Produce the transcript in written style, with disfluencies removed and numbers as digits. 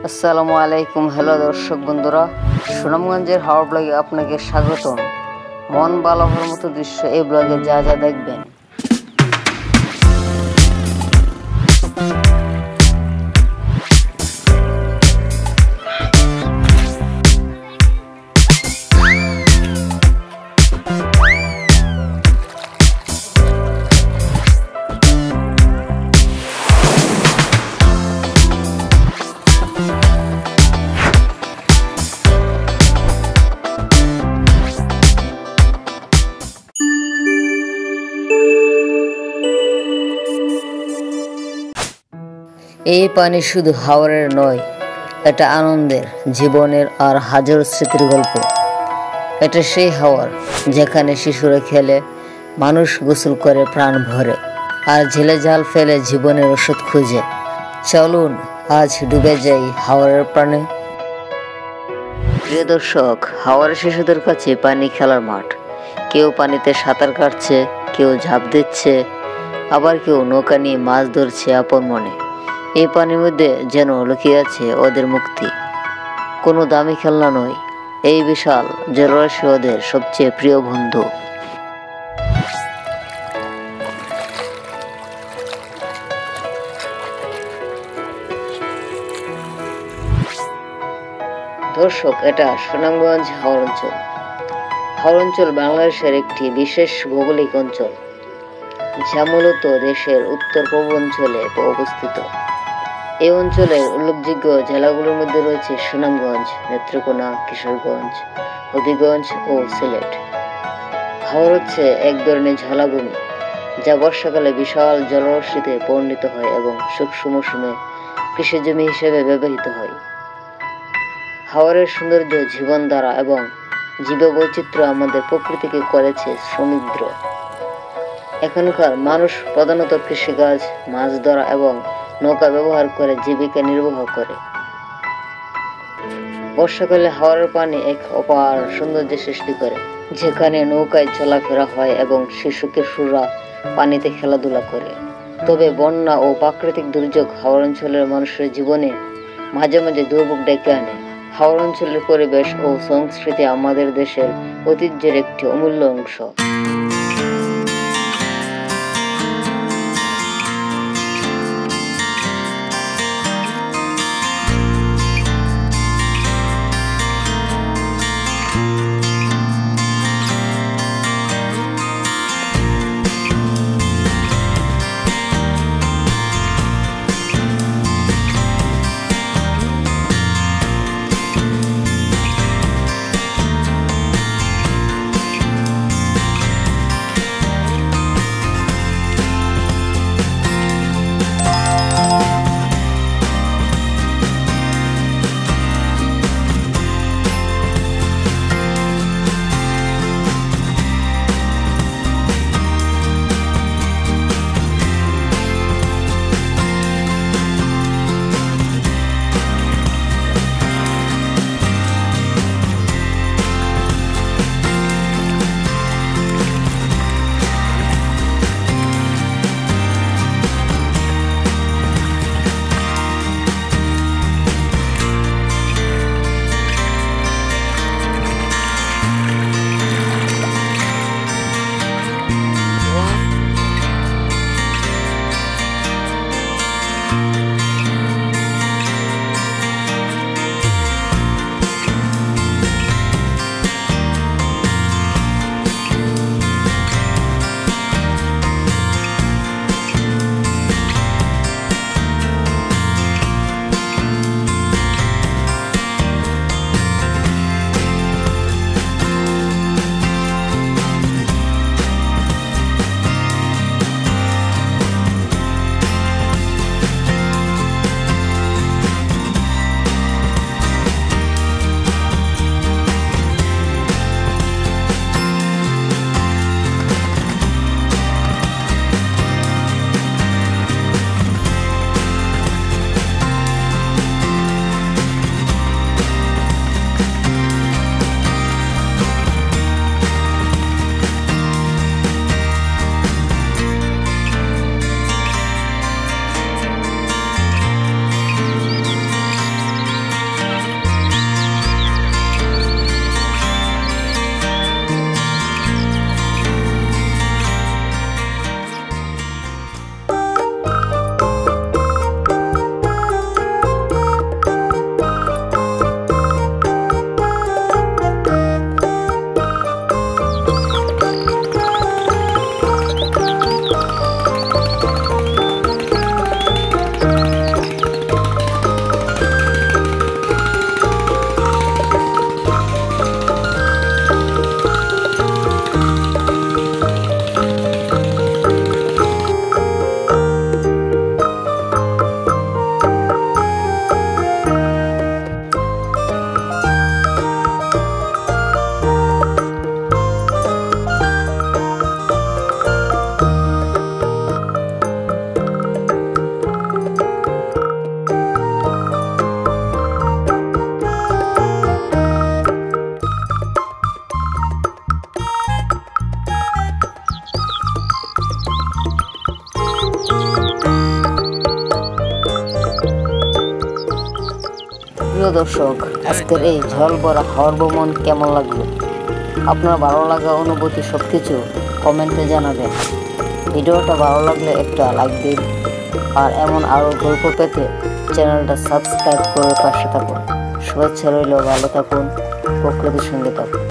আসসালামু আলাইকুম। হ্যালো দর্শক বন্ধুরা, সুনামগঞ্জের হাওড় ব্লগে আপনাকে স্বাগতম। মন ভালো হওয়ার মতো দৃশ্য এই ব্লগে যা যা দেখবেন। এই পানি শুধু হাওরের নয়, এটা আনন্দের, জীবনের আর হাজারো স্মৃতির গল্প। এটা সেই হাওর যেখানে শিশুরা খেলে, মানুষ গোসল করে প্রাণ ভরে, আর ঝেলে জাল ফেলে জীবনের ওষুধ খুঁজে। চলুন আজ ডুবে যাই হাওরের প্রাণে। প্রিয় দর্শক, হাওরের শিশুদের কাছে পানি খেলার মাঠ। কেউ পানিতে সাঁতার কাটছে, কেউ ঝাঁপ দিচ্ছে, আবার কেউ নৌকা নিয়ে মাছ ধরছে আপন মনে। এই পানির মধ্যে যেন লুকিয়ে আছে ওদের মুক্তি। কোনো দামি খেলনা নয়, এই বিশাল জলরাশি ওদের সবচেয়ে প্রিয় বন্ধু। দর্শক, এটা সুনামগঞ্জ হাওর অঞ্চল। হাওর অঞ্চল বাংলাদেশের একটি বিশেষ ভৌগোলিক অঞ্চল, যা মূলত দেশের উত্তর পূর্বাঞ্চলে অবস্থিত। এই অঞ্চলের উল্লেখযোগ্য জেলাগুলোর মধ্যে রয়েছে সুনামগঞ্জ, নেত্রকোনা, কিশোরগঞ্জ, হবিগঞ্জ ও সিলেট। হাওর হচ্ছে এক ধরনের জলাভূমি, যা বর্ষাকালে বিশাল জলরাশিতে পরিণত হয় এবং শুষ্ক মৌসুমে কৃষিজমি হিসেবে ব্যবহৃত হয়। হাওরের সৌন্দর্য, জীবনধারা এবং জীববৈচিত্র্য আমাদের প্রকৃতিকে করেছে সমৃদ্ধ। এখানকার মানুষ প্রধানত কৃষিকাজ, মাছ ধরা এবং নৌকা ব্যবহার করে জীবিকা নির্বাহ করে। বর্ষাকালে হাওরের পানি এক অপার সৌন্দর্য সৃষ্টি করে, যেখানে নৌকায় চলাফেরা হয় এবং শিশু কিশোররা পানিতে খেলাধুলা করে। তবে বন্যা ও প্রাকৃতিক দুর্যোগ হাওর অঞ্চলের মানুষের জীবনে মাঝে মাঝে দুর্ভোগ ডেকে আনে। হাওর অঞ্চলের পরিবেশ ও সংস্কৃতি আমাদের দেশের ঐতিহ্যের একটি অমূল্য অংশ। প্রিয় দর্শক, আজকের এই ঝড় ভরা হাওয়ার ভ্রমণ কেমন লাগলো? আপনার ভালো লাগা অনুভূতি সবকিছু কমেন্টে জানাবেন। ভিডিওটা ভালো লাগলে একটা লাইক দিন, আর এমন আরও গল্প পেতে চ্যানেলটা সাবস্ক্রাইব করে পাশে থাকুন। শুভেচ্ছা রইল, ভালো থাকুন, প্রকৃতির সঙ্গে থাকুন।